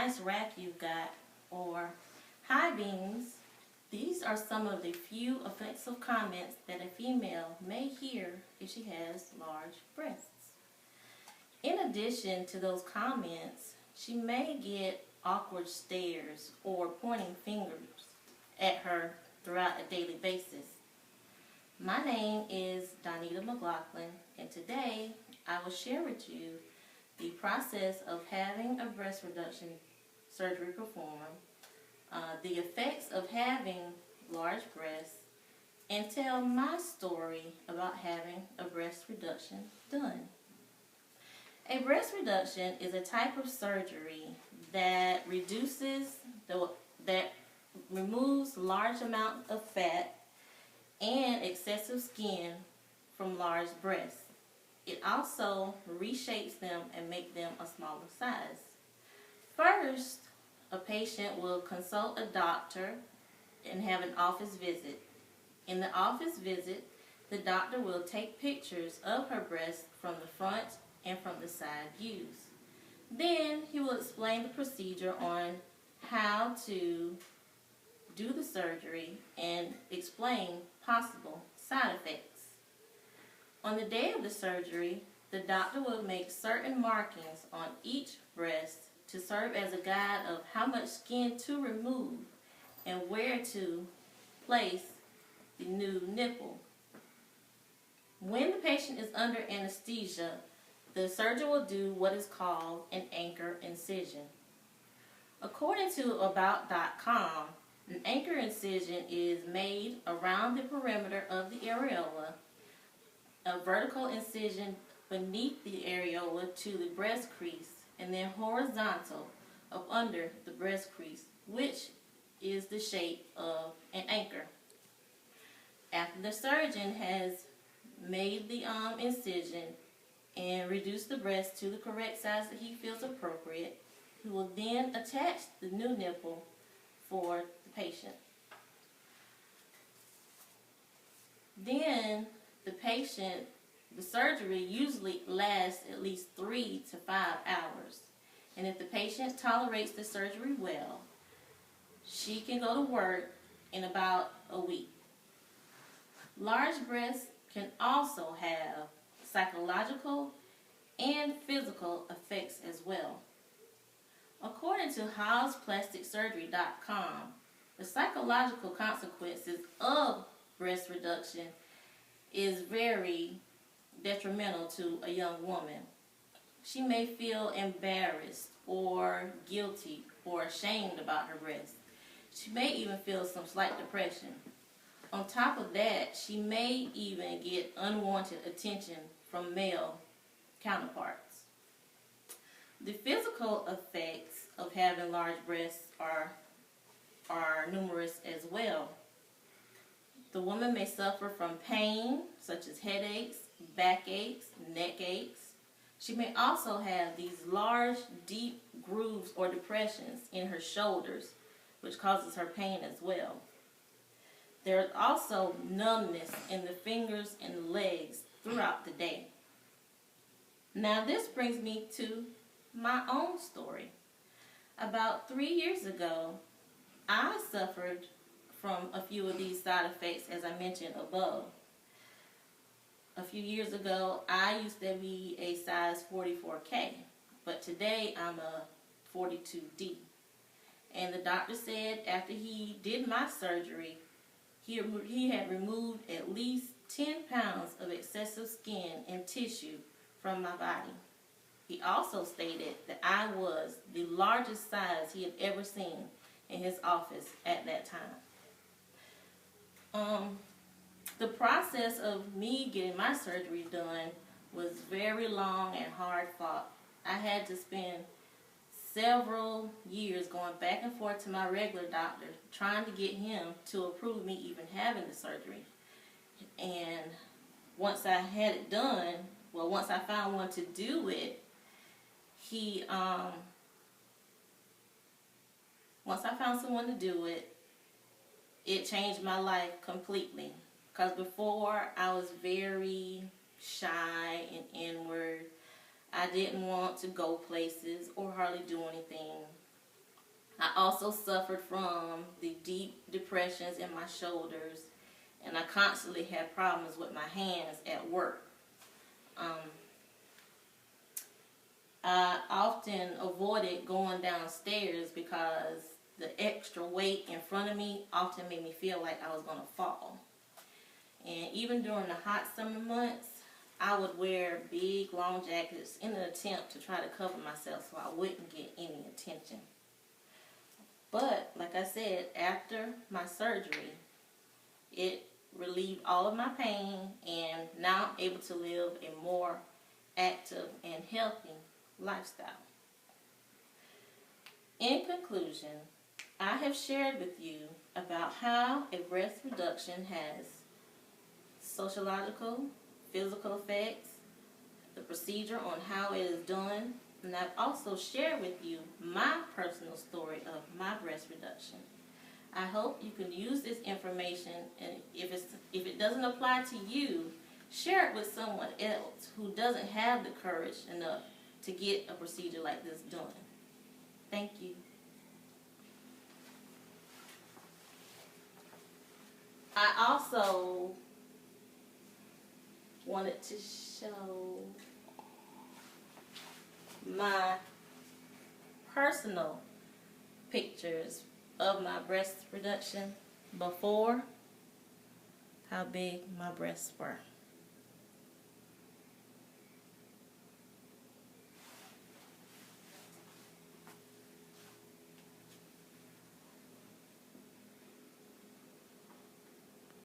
nice rack you've got, or hi beans. These are some of the few offensive comments that a female may hear if she has large breasts. In addition to those comments, she may get awkward stares or pointing fingers at her throughout a daily basis. My name is Donneita McLaughlin, and today I will share with you the process of having a breast reduction surgery performed, the effects of having large breasts, and tell my story about having a breast reduction done. A breast reduction is a type of surgery that removes large amounts of fat and excessive skin from large breasts. It also reshapes them and makes them a smaller size. First, a patient will consult a doctor and have an office visit. In the office visit, the doctor will take pictures of her breasts from the front and from the side views. Then he will explain the procedure on how to do the surgery and explain possible side effects. On the day of the surgery, the doctor will make certain markings on each breast to serve as a guide of how much skin to remove and where to place the new nipple. When the patient is under anesthesia, the surgeon will do what is called an anchor incision. According to About.com, an anchor incision is made around the perimeter of the areola, a vertical incision beneath the areola to the breast crease, and then horizontal up under the breast crease, which is the shape of an anchor. After the surgeon has made the incision and reduced the breast to the correct size that he feels appropriate, he will then attach the new nipple for the patient. Then the surgery usually lasts at least 3 to 5 hours. And if the patient tolerates the surgery well, she can go to work in about a week. Large breasts can also have psychological and physical effects as well. According to HowsPlasticSurgery.com, the psychological consequences of breast reduction is very detrimental to a young woman. She may feel embarrassed or guilty or ashamed about her breasts. She may even feel some slight depression. On top of that, she may even get unwanted attention from male counterparts. The physical effects of having large breasts are numerous as well. The woman may suffer from pain, such as headaches, backaches, neck aches. She may also have these large, deep grooves or depressions in her shoulders, which causes her pain as well. There is also numbness in the fingers and the legs throughout the day. Now this brings me to my own story. About 3 years ago, I suffered from a few of these side effects as I mentioned above. A few years ago, I used to be a size 44K, but today I'm a 42D. And the doctor said after he did my surgery, he had removed at least 10 pounds of excessive skin and tissue from my body. He also stated that I was the largest size he had ever seen in his office at that time. The process of me getting my surgery done was very long and hard fought. I had to spend several years going back and forth to my regular doctor trying to get him to approve me even having the surgery. And once I had it done, once I found one to do it, once I found someone to do it, it changed my life completely. Because before, I was very shy and inward. I didn't want to go places or hardly do anything. I also suffered from the deep depressions in my shoulders, and I constantly had problems with my hands at work. I often avoided going downstairs because the extra weight in front of me often made me feel like I was going to fall. And even during the hot summer months, I would wear big long jackets in an attempt to try to cover myself so I wouldn't get any attention. But, like I said, after my surgery, it relieved all of my pain, and now I'm able to live a more active and healthy lifestyle. In conclusion, I have shared with you about how a breast reduction has sociological, physical effects, the procedure on how it is done, and I've also shared with you my personal story of my breast reduction. I hope you can use this information, and if it doesn't apply to you, share it with someone else who doesn't have the courage enough to get a procedure like this done. Thank you. I also wanted to show my personal pictures of my breast reduction before, how big my breasts were.